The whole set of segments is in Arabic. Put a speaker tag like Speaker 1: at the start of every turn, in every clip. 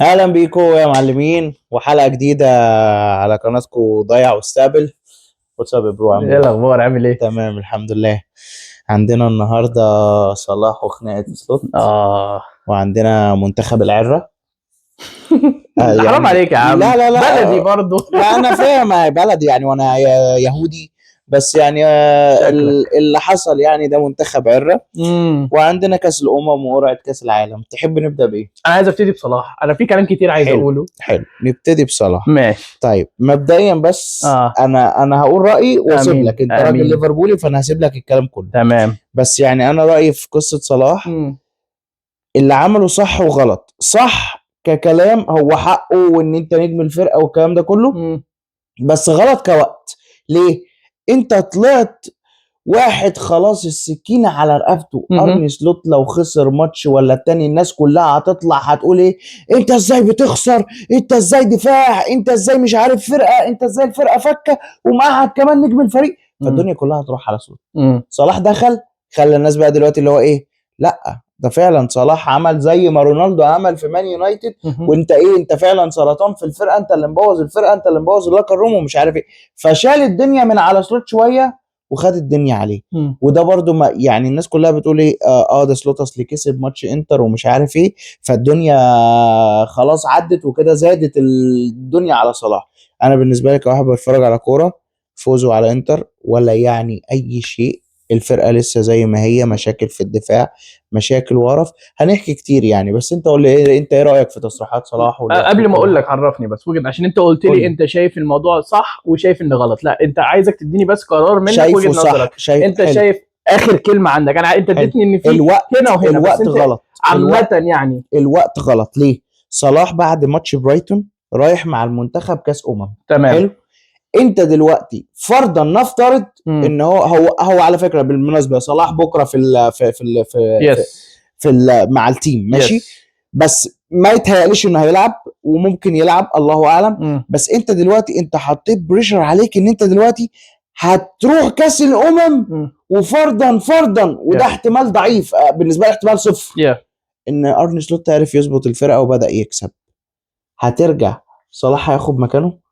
Speaker 1: اهلا بيكم يا معلمين وحلقه جديده على قناتكم ضيع واستقبل. واتساب يا برو، عامل
Speaker 2: ايه
Speaker 1: ايه؟
Speaker 2: الاخبار؟ عامل ايه؟
Speaker 1: تمام الحمد لله. عندنا النهارده صلاح وخناقه سلوت،
Speaker 2: اه.
Speaker 1: وعندنا منتخب العره.
Speaker 2: حرام
Speaker 1: يعني
Speaker 2: عليك يا عم،
Speaker 1: لا لا لا،
Speaker 2: بلدي برضو.
Speaker 1: ما انا فاهم يا بلدي يعني، وانا يهودي، بس يعني
Speaker 2: شكلك.
Speaker 1: اللي حصل يعني ده منتخب عره.
Speaker 2: امم
Speaker 1: وعندنا كاس الامم وقرعه كاس العالم. تحب نبدا بايه؟
Speaker 2: انا عايز ابتدي بصلاح، انا في كلام كتير عايز
Speaker 1: حلو
Speaker 2: اقوله.
Speaker 1: حلو، نبتدي بصلاح.
Speaker 2: ماشي.
Speaker 1: طيب مبدئيا بس
Speaker 2: اه.
Speaker 1: انا هقول رايي واسيب
Speaker 2: امين
Speaker 1: لك، انت راجل
Speaker 2: امين.
Speaker 1: ليفربولي فانا هسيب لك الكلام كله.
Speaker 2: تمام.
Speaker 1: بس يعني انا رايي في قصه صلاح،
Speaker 2: امم
Speaker 1: اللي عمله صح وغلط. صح ككلام، هو حقه وان انت نجم الفرقه والكلام ده كله،
Speaker 2: امم
Speaker 1: بس غلط كوقت. ليه؟ انت طلعت واحد خلاص السكينة على رقبته.
Speaker 2: امم
Speaker 1: ارني سلوت لو خسر ماتش ولا التاني الناس كلها هتطلع هتقول ايه؟ انت ازاي بتخسر؟ انت ازاي دفاع؟ انت ازاي مش عارف فرقة؟ انت ازاي الفرقة فكة ومعهد كمان نجم الفريق؟ فالدنيا كلها هتروح على سلوت.
Speaker 2: امم
Speaker 1: صلاح دخل، خلى الناس بقى دلوقتي اللي هو ايه؟ لا ده فعلا صلاح عمل زي ما رونالدو عمل في مان يونايتد. وانت ايه؟ انت فعلا سرطان في الفرقه، انت اللي مبوظ الفرقه، انت اللي مبوظ اللوكر روم ومش عارف ايه. فشال الدنيا من على سلوت شويه وخد الدنيا عليه. وده برضو ما يعني الناس كلها بتقول ايه؟ ده سلوت اصل كسب ماتش انتر ومش عارف ايه، فالدنيا خلاص عدت وكده، زادت الدنيا على صلاح. انا بالنسبه لي كواحد بتفرج على كوره، فوزه على انتر ولا يعني اي شيء. الفرقه لسه زي ما هي، مشاكل في الدفاع، مشاكل ورف، هنحكي كتير يعني. بس انت قول لي إيه، انت ايه رايك في تصريحات صلاح واللي يحصل
Speaker 2: قبل ما
Speaker 1: كل
Speaker 2: اقول
Speaker 1: حاجه؟
Speaker 2: لك عرفني بس وجهة، عشان انت قلت
Speaker 1: قول
Speaker 2: لي
Speaker 1: لي.
Speaker 2: انت شايف الموضوع صح وشايف ان غلط. لا، انت عايزك تديني بس قرار منك، وجهة
Speaker 1: شايفه
Speaker 2: نظرك.
Speaker 1: صح، شايف
Speaker 2: انت
Speaker 1: حلو.
Speaker 2: شايف اخر كلمة عندك. انت
Speaker 1: حلو.
Speaker 2: اديتني ان في هنا
Speaker 1: الوقت
Speaker 2: وهنا، بس
Speaker 1: الوقت
Speaker 2: انت
Speaker 1: غلط.
Speaker 2: عامة يعني.
Speaker 1: الوقت غلط ليه؟ صلاح بعد ماتش برايتون رايح مع المنتخب كاس
Speaker 2: تمام.
Speaker 1: حلو. انت دلوقتي فرضا نفترض
Speaker 2: امم
Speaker 1: ان هو على فكره بالمناسبه صلاح بكره
Speaker 2: يس.
Speaker 1: مع التيم ماشي.
Speaker 2: يس.
Speaker 1: بس ما يتهيأليش انه هيلعب، وممكن يلعب الله اعلم.
Speaker 2: امم
Speaker 1: بس انت دلوقتي انت حطيت بريشر عليك ان انت دلوقتي هتروح كاس الامم.
Speaker 2: امم
Speaker 1: وفرضا وده
Speaker 2: يا
Speaker 1: احتمال ضعيف، بالنسبه لي احتمال صفر،
Speaker 2: يا
Speaker 1: ان ارني سلوت عرف يظبط الفرقه وبدا يكسب. هترجع صلاح هياخد مكانه؟
Speaker 2: امم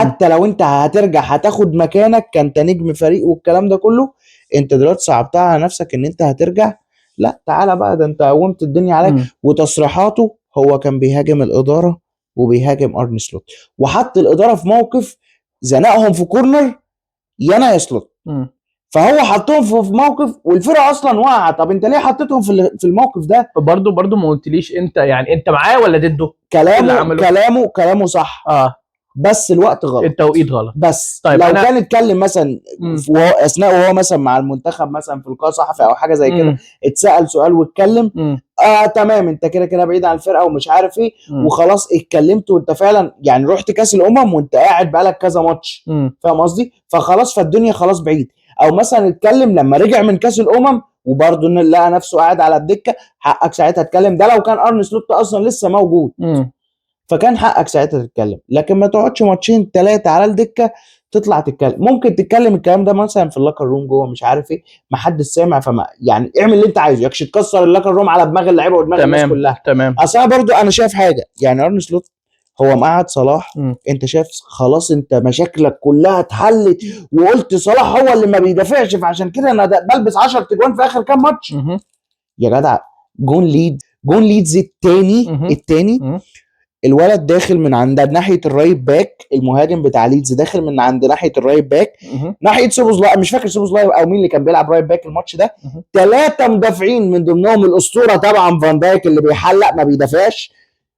Speaker 1: حتى لو انت هترجع هتاخد مكانك كانت نجم فريق والكلام ده كله، انت دلوقتي صعبتها على نفسك ان انت هترجع. لا تعالى بقى، ده انت قومت الدنيا عليك.
Speaker 2: امم
Speaker 1: وتصريحاته هو كان بيهاجم الاداره وبيهاجم ارني سلوت، وحط الاداره في موقف، زنقهم في كورنر يا سلوت.
Speaker 2: امم
Speaker 1: فهو حطهم في موقف والفرقه اصلا واقعه. طب انت ليه حطيتهم في الموقف ده؟
Speaker 2: برضو ما قلتليش انت، يعني انت معاه ولا ضده؟ ايه اللي
Speaker 1: كلامه
Speaker 2: عمله؟
Speaker 1: كلامه كلامه صح،
Speaker 2: اه.
Speaker 1: بس الوقت غلط.
Speaker 2: التوقيت غلط.
Speaker 1: بس
Speaker 2: طيب
Speaker 1: لو
Speaker 2: انا.
Speaker 1: كان اتكلم مثلا
Speaker 2: امم
Speaker 1: وهو اثناء وهو مثلا مع المنتخب مثلا في لقاء صحفي او حاجه زي كده،
Speaker 2: امم
Speaker 1: اتسال سؤال واتكلم،
Speaker 2: امم
Speaker 1: تمام انت كده كده بعيد عن الفرقه ومش عارف ايه،
Speaker 2: امم
Speaker 1: وخلاص اتكلمت وانت فعلا يعني رحت كاس الامم وانت قاعد بقالك كذا ماتش،
Speaker 2: امم
Speaker 1: فاهم قصدي؟ فخلاص فالدنيا خلاص بعيد. او مثلا اتكلم لما رجع من كاس الامم وبرضه لقى نفسه قاعد على الدكه، حقك ساعتها اتكلم. ده لو كان ارن سلوت اصلا لسه موجود
Speaker 2: امم
Speaker 1: فكان حقك ساعتها تتكلم، لكن ما تقعدش ماتشين ثلاثه على الدكه تطلع تتكلم. ممكن تتكلم الكلام ده مثلا في اللوكر روم جوه مش عارف ايه، ما حدش سامع، فما يعني اعمل اللي انت عايزه، يكش تكسر اللوكر روم على دماغ اللعيبه ودماغ الناس
Speaker 2: تمام
Speaker 1: كلها.
Speaker 2: تمام.
Speaker 1: اصل انا برضو انا شايف حاجه، يعني ارن سلوت هو مقعد صلاح.
Speaker 2: امم
Speaker 1: انت شايف خلاص انت مشاكلك كلها اتحلت، وقلت صلاح هو اللي ما بيدافعش فعشان كده انا بلبس 10 تجوان في اخر كام ماتش.
Speaker 2: امم
Speaker 1: يا جدع، جون ليدز التاني
Speaker 2: امم
Speaker 1: الولد داخل من عند ناحيه الرايت باك، المهاجم بتاع ليدز داخل من عند ناحيه الرايت باك ناحيه سوبوزلاي، مش فاكر سوبوزلاي او مين اللي كان بيلعب رايت باك الماتش ده. ثلاثه مدافعين من ضمنهم الاسطوره طبعا فان دايك اللي بيحلق ما بيدافعش،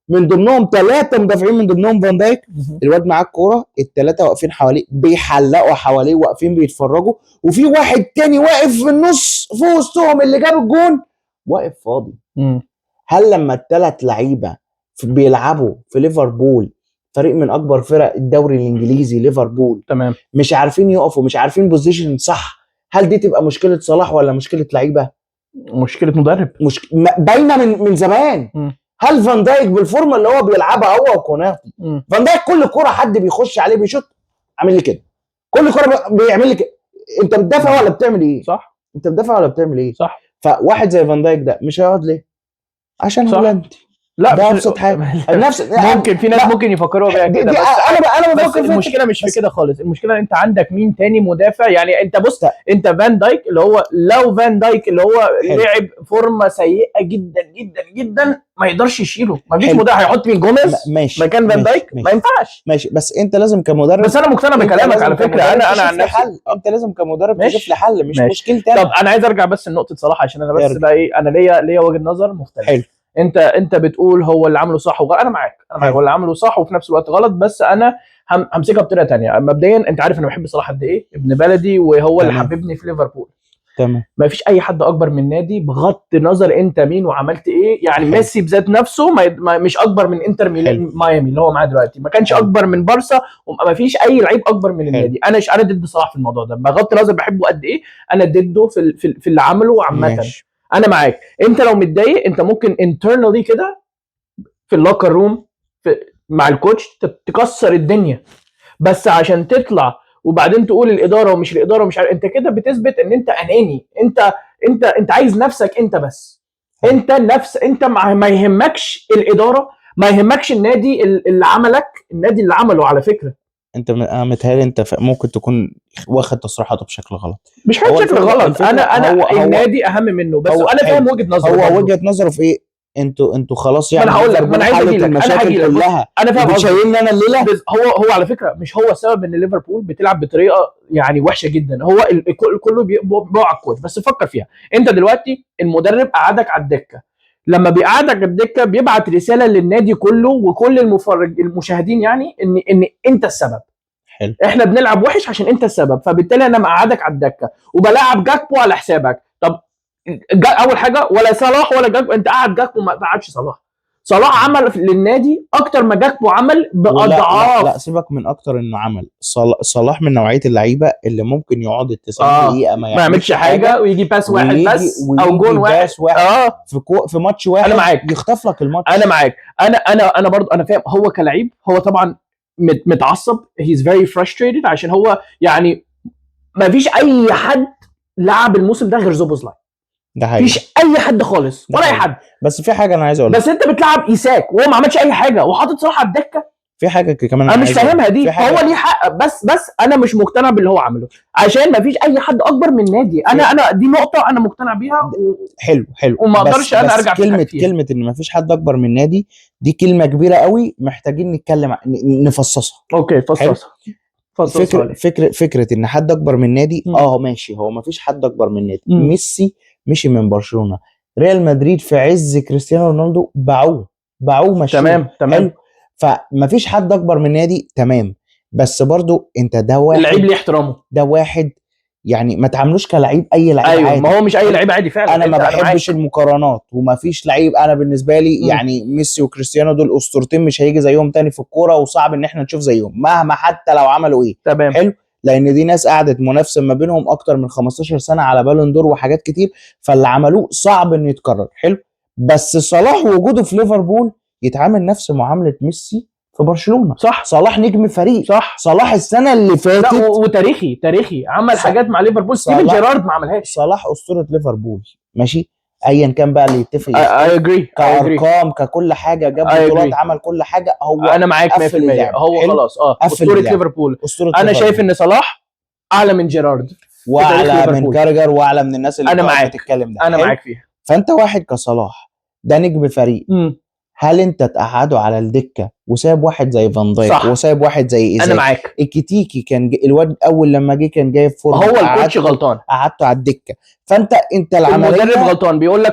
Speaker 1: من ضمنهم ثلاثه مدافعين من ضمنهم فان دايك. الواد معاه الكوره، الثلاثه واقفين حواليه بيحلقوا حواليه واقفين بيتفرجوا، وفي واحد تاني واقف في النص في وسطهم اللي جاب الجون واقف فاضي. هل لما الثلاث لعيبه بيلعبوا في ليفربول، فريق من اكبر فرق الدوري الانجليزي ليفربول،
Speaker 2: تمام.
Speaker 1: مش عارفين يقفوا، مش عارفين بوزيشن صح، هل دي تبقى مشكله صلاح ولا مشكله لعيبه؟
Speaker 2: مشكلة مدرب.
Speaker 1: باينه من زمان. هل فان دايك بالفورمه اللي هو بيلعبها هو وكوناتي؟ فان دايك كل كره حد بيخش عليه بيشوط عامل لي كده، كل كره بيعمل لي كده. انت بتدافع ولا بتعمل ايه؟
Speaker 2: صح.
Speaker 1: انت بتدافع ولا بتعمل ايه؟
Speaker 2: صح.
Speaker 1: فواحد زي فان دايك ده مش هيقعد ليه؟ عشان
Speaker 2: صح.
Speaker 1: هولندي.
Speaker 2: لا
Speaker 1: ده ابسط حاجه. نفس
Speaker 2: ممكن في ناس ممكن يفكروا بيها كده، بس
Speaker 1: انا
Speaker 2: بس
Speaker 1: بفكر
Speaker 2: المشكله مش في كده خالص. المشكله انت عندك مين تاني مدافع؟ يعني انت بص، انت فان دايك اللي هو، لو فان دايك اللي هو لعب فورمه سيئه جدا جدا جدا ما يقدرش يشيله. ما فيش مدافع هيحط مين جوميز مكان فان دايك، ما ينفعش.
Speaker 1: ماشي، بس انت لازم كمدرب،
Speaker 2: بس انا مقتنع بكلامك على فكره. انا عن نفسي
Speaker 1: انت لازم كمدرب تشوف لي حل، مش مشكلتي.
Speaker 2: طب انا عايز ارجع بس لنقطه صلاح، عشان انا بس بقى ايه، انا ليا وجهه نظر مختلفه.
Speaker 1: حلو.
Speaker 2: انت بتقول هو اللي عمله صح وغلط، انا معاك هو اللي عمله صح وفي نفس الوقت غلط، بس انا همسكها بطريقه ثانيه. مبدئيا انت عارف انا بحب صلاح قد ايه، ابن بلدي، وهو اللي حببني في ليفربول.
Speaker 1: تمام.
Speaker 2: ما فيش اي حد اكبر من نادي بغض النظر انت مين وعملت ايه. يعني ميسي بذات نفسه مش اكبر من انتر ميامي اللي هو معاه دلوقتي، ما كانش اكبر من بارسا، وما فيش اي لعيب اكبر من النادي. انا ضد صلاح في الموضوع ده بغض النظر بحبه قد ايه، انا ضده في اللي عمله عامه. انا معاك. انت لو متضايق انت ممكن انترنالي كده في اللوكر روم مع الكوتش تكسر الدنيا، بس عشان تطلع وبعدين تقول الاداره ومش الاداره ومش عارف، انت كده بتثبت ان انت اناني. انت عايز نفسك انت بس. انت نفس، انت ما يهمكش الاداره، ما يهمكش النادي اللي عملك، النادي اللي عمله على فكره.
Speaker 1: انت متهيألي انت ممكن تكون واخد تصريحاته بشكل غلط.
Speaker 2: مش بشكل غلط، انا النادي اهم منه، بس انا فاهم وجهه نظره.
Speaker 1: هو وجهه نظره في ايه؟ انتوا خلاص يعني.
Speaker 2: انا هقول لك، ما انا عايز اجي لك،
Speaker 1: المشاكل كلها
Speaker 2: انا فاهم
Speaker 1: مش شايلني انا الليله.
Speaker 2: هو على فكره مش هو السبب ان ليفربول بتلعب بطريقه يعني وحشه جدا، هو كله بيقع الكوت. بس فكر فيها، انت دلوقتي المدرب قعدك على الدكه، لما بيقعدك على الدكه بيبعت رساله للنادي كله وكل المشاهدين، يعني ان انت السبب.
Speaker 1: حلو.
Speaker 2: احنا بنلعب وحش عشان انت السبب، فبالتالي انا مقعدك على الدكه وبلاعب جاكبو على حسابك. طب اول حاجه، ولا صلاح ولا جاكبو، انت قاعد جاكبو ما قعدش صلاح عمل للنادي اكتر ما جاكبو عمل باضعاف.
Speaker 1: لا سيبك من اكتر انه عمل. صلاح من نوعيه اللعيبه اللي ممكن يقعد ال 90 دقيقه ما
Speaker 2: يعملش حاجه ويجي باس واحد بس او جون واحد
Speaker 1: في ماتش واحد.
Speaker 2: انا معاك،
Speaker 1: يخطف لك الماتش.
Speaker 2: انا معاك. انا برضه انا فاهم هو كلاعب، هو طبعا متعصب، هيز فيري فرستريتد، عشان هو يعني ما فيش اي حد لعب الموسم ده غير زوبوزلاي.
Speaker 1: ده حقيقي.
Speaker 2: مفيش اي حد خالص ولا اي حد.
Speaker 1: بس في حاجه انا عايز اقولها،
Speaker 2: بس انت بتلعب ايساك وهو ما عملش اي حاجه وحاطط صلاح على الدكه.
Speaker 1: في حاجه كمان
Speaker 2: انا مش فاهمها دي. هو ليه حق، بس انا مش مقتنع باللي هو عمله، عشان ما فيش اي حد اكبر من النادي. انا دي نقطه انا مقتنع بيها
Speaker 1: حلو
Speaker 2: وما اقدرش انا ارجع
Speaker 1: كلمه ان ما فيش حد اكبر من النادي دي كلمه كبيره قوي، محتاجين نتكلم نفصصها.
Speaker 2: اوكي فصصها.
Speaker 1: فكره ان حد اكبر من النادي ماشي، هو ما فيش حد اكبر من النادي. ميسي مشي من برشلونه، ريال مدريد في عز كريستيانو رونالدو باعوه مشي.
Speaker 2: تمام.
Speaker 1: فما فيش حد اكبر من النادي، تمام. بس برضو انت ده واحد،
Speaker 2: اللعيب ليه احترامه،
Speaker 1: ده واحد يعني ما تعاملوش كلاعب اي لعيب.
Speaker 2: أيوة
Speaker 1: عادي.
Speaker 2: ما هو مش اي لعيب عادي فعلا.
Speaker 1: انا ما بحبش المقارنات، وما فيش لعيب انا بالنسبه لي يعني ميسي وكريستيانو دول اسطورتين مش هيجي زيهم تاني في الكوره، وصعب ان احنا نشوف زيهم مهما حتى لو عملوا ايه.
Speaker 2: تمام.
Speaker 1: حلو. لان دي ناس قعدت منافسه ما بينهم اكتر من 15 سنه على بالون دور وحاجات كتير، فاللي عملوه صعب انه يتكرر. حلو. بس صلاح وجوده في ليفربول يتعامل نفس معامله ميسي في برشلونه.
Speaker 2: صح.
Speaker 1: صلاح نجم فريق.
Speaker 2: صح.
Speaker 1: صلاح السنه اللي فاتت
Speaker 2: لا وتاريخي عمل حاجات مع ليفربول ستيفن جيرارد ما عملهاش.
Speaker 1: صلاح اسطوره ليفربول ماشي، ايا كان بقى اللي يتفق كارقام ككل حاجه، جاب بطولات، عمل كل حاجه. هو
Speaker 2: انا معاك 100%. هو خلاص اسطوره ليفربول. انا شايف ان صلاح اعلى من جيرارد
Speaker 1: واعلى من كارجر واعلى من الناس اللي بتتكلم ده.
Speaker 2: انا معاك فيها.
Speaker 1: فانت واحد كصلاح ده نجم فريق، هل انت تقعده على الدكه وسايب واحد زي فان دايك وسايب واحد زي ايزاك؟
Speaker 2: انا معاك.
Speaker 1: الكتيكي كان الواد اول لما جه كان جايب فورمه،
Speaker 2: هو الكوتش غلطان،
Speaker 1: قعدته على الدكه. فانت العمليه
Speaker 2: المدرب غلطان، بيقول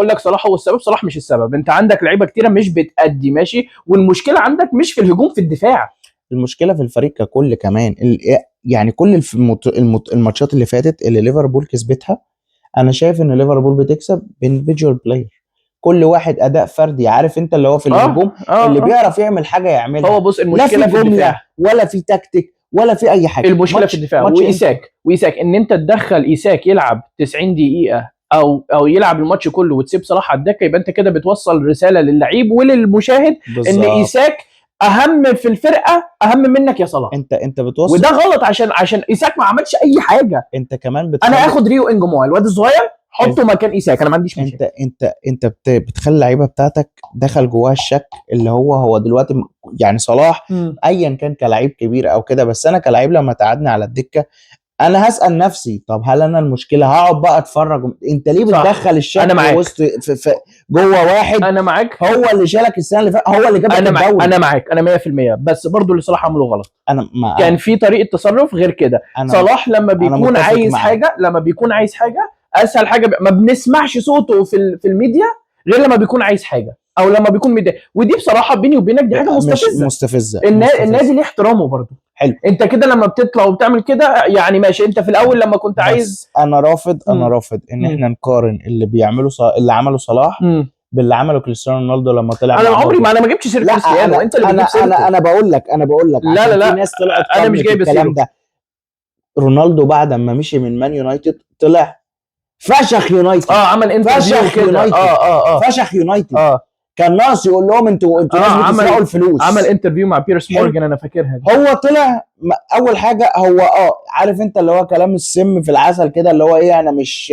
Speaker 2: لك صلاح هو السبب. صلاح مش السبب. انت عندك لعيبه كتيره مش بتأدي ماشي، والمشكله عندك مش في الهجوم، في الدفاع.
Speaker 1: المشكله في الفريق ككل كمان. يعني كل الماتشات اللي فاتت اللي ليفربول كسبتها، انا شايف ان ليفربول بتكسب بانفيديوال بلاير، كل واحد اداء فردي. عارف انت اللي هو في الهجوم اللي بيعرف يعمل حاجه يعملها.
Speaker 2: هو بص، المشكله
Speaker 1: لا في جمله ولا في تكتيك ولا في اي حاجه.
Speaker 2: المشكله في الدفاع. وايساك ان انت تدخل ايساك يلعب 90 دقيقه او يلعب الماتش كله وتسيب صلاح على الدكه، يبقى انت كده بتوصل رساله للعيب وللمشاهد بالزبط. ان ايساك اهم في الفرقه، اهم منك يا صلاح.
Speaker 1: انت بتوصل،
Speaker 2: وده غلط عشان ايساك ما عملش اي حاجه.
Speaker 1: انت كمان
Speaker 2: انا اخد ريو انجموا الواد الصغير حطه مكان ايساك، انا ما عنديش مشكله.
Speaker 1: انت بتخلي اللعيبه بتاعتك دخل جواها الشك اللي هو دلوقتي يعني صلاح ايا كان كلاعب كبير او كده، بس انا كلاعب لما تقعدني على الدكه انا هسال نفسي طب هل انا المشكله؟ هقعد بقى اتفرج. انت ليه بتدخل الشك
Speaker 2: أنا معاك.
Speaker 1: وسط في جوه واحد
Speaker 2: انا معاك،
Speaker 1: هو اللي شالك السنه اللي فاتت، هو اللي جاب لك الدوري.
Speaker 2: انا معاك، انا 100%. بس برضو اللي صلاح عمله غلط.
Speaker 1: انا
Speaker 2: كان في طريقه تصرف غير كده. صلاح لما بيكون عايز حاجه، اسهل حاجه ما بنسمعش صوته في الميديا غير لما بيكون عايز حاجه او لما بيكون متضايق، ودي بصراحه بيني وبينك دي حاجه مستفزه. النادي ليه احترامه برضه.
Speaker 1: حلو.
Speaker 2: انت كده لما بتطلع وبتعمل كده يعني ماشي، انت في الاول لما كنت عايز.
Speaker 1: انا رافض ان احنا نقارن اللي عمله صلاح باللي عمله كريستيانو رونالدو لما طلع.
Speaker 2: انا عمري ما جبتش سيره كريستيانو، انت اللي بتجيب سيرته.
Speaker 1: انا بقول لك
Speaker 2: لا
Speaker 1: في ناس طلعت
Speaker 2: انا مش جايب
Speaker 1: الكلام ده. رونالدو بعد ما مشي من مان يونايتد طلع فشخ يونايتد.
Speaker 2: عمل انترفيو كده.
Speaker 1: فشخ يونايتد. كان ناقص يقول لهم انتوا ناس بتسرقوا الفلوس.
Speaker 2: عمل انترفيو مع بيرس مورجان، انا فاكرها.
Speaker 1: هو طلع اول حاجه هو عارف انت اللي هو كلام السم في العسل كده، اللي هو ايه، انا مش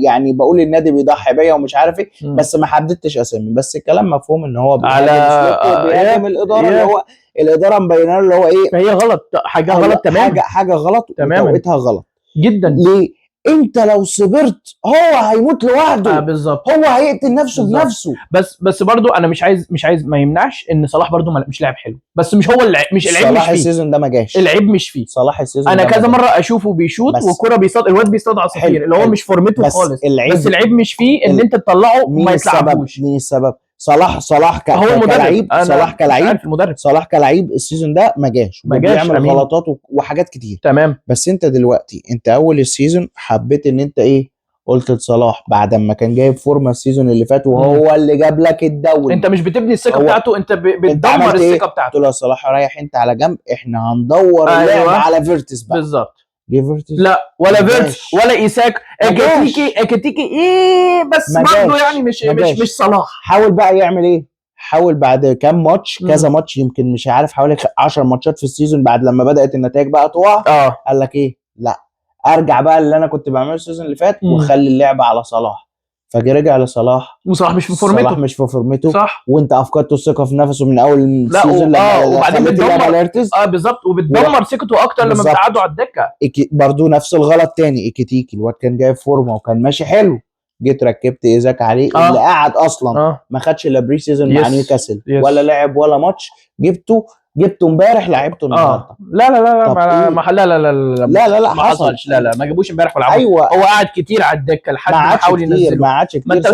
Speaker 1: يعني بقول النادي بيضحي بيا ومش عارف ايه، بس ما حددتش اسامي، بس الكلام مفهوم ان هو بيهاجم الاداره اللي هو الاداره مبينه اللي هو ايه،
Speaker 2: فهي غلط، حاجه غلط تماما،
Speaker 1: حاجه غلط وتوقيتها غلط
Speaker 2: جدا.
Speaker 1: ليه؟ انت لو صبرت هو هيموت لوحده.
Speaker 2: بالظبط،
Speaker 1: هو هيقتل نفسه بنفسه.
Speaker 2: بس برضو انا مش عايز ما يمنعش ان صلاح برضو مش لاعب حلو، بس مش هو مش العيب.
Speaker 1: صلاح السيزون ده ما جاش،
Speaker 2: العيب مش فيه.
Speaker 1: صلاح السيزون
Speaker 2: انا كذا مره اشوفه بيشوط والكره بيصطاد، الواد بيصطاد عصافير اللي هو مش فورمته خالص. بس العيب مش فيه ان انت تطلعه وما يتلعبوش.
Speaker 1: مين السبب؟ صلاح
Speaker 2: هو المدرب.
Speaker 1: صلاح كلاعب السيزون ده ما جاش وبيعمل غلطات وحاجات كتير.
Speaker 2: تمام.
Speaker 1: بس انت دلوقتي اول السيزون حبيت ان انت قلت لصلاح بعد ما كان جايب فورمه السيزون اللي فات وهو اللي جاب لك الدوري،
Speaker 2: انت مش بتبني الثقه بتاعته، انت بتدمر الثقه بتاعته.
Speaker 1: قلت له يا صلاح رايح انت على جنب، احنا هندور اللعب على فيرتس بقى.
Speaker 2: بالظبط.
Speaker 1: فيرتس
Speaker 2: لا ولا فيرتس ولا ايساك اكيتيكي بس برضه يعني مش صلاح.
Speaker 1: حاول بقى يعمل ايه؟ حاول بعد كام ماتش كذا ماتش، يمكن مش عارف حوالي 10 ماتشات في السيزون، بعد لما بدات النتائج بقى تقع قال لك ايه، لا ارجع بقى اللي انا كنت بعمله السيزون اللي فات وخلي اللعبه على صلاح. فجي رجع لصلاح
Speaker 2: وصلاح مش في فورمته.
Speaker 1: صح. وانت افقدت الثقه في نفسه من اول السيزون
Speaker 2: وبعدين بتدمر بالظبط، وبتدمر ثقته اكتر لما بتقعدوا على الدكه.
Speaker 1: برضو نفس الغلط تاني ايكيتيكي، الواد كان جايب فورمه وكان ماشي حلو، جيت ركبت ايزاك عليه اللي قاعد اصلا ما خدش الا بري سيزون مع نيوكاسل ولا لعب ولا ماتش، جبته امبارح لعبته النهارده.
Speaker 2: لا ما حصلش. لا ما جابوش امبارح ولا
Speaker 1: ايوه،
Speaker 2: هو قاعد كتير على الدكه لحد ما حاول ينزله.
Speaker 1: ما عادش كتير.
Speaker 2: ما انت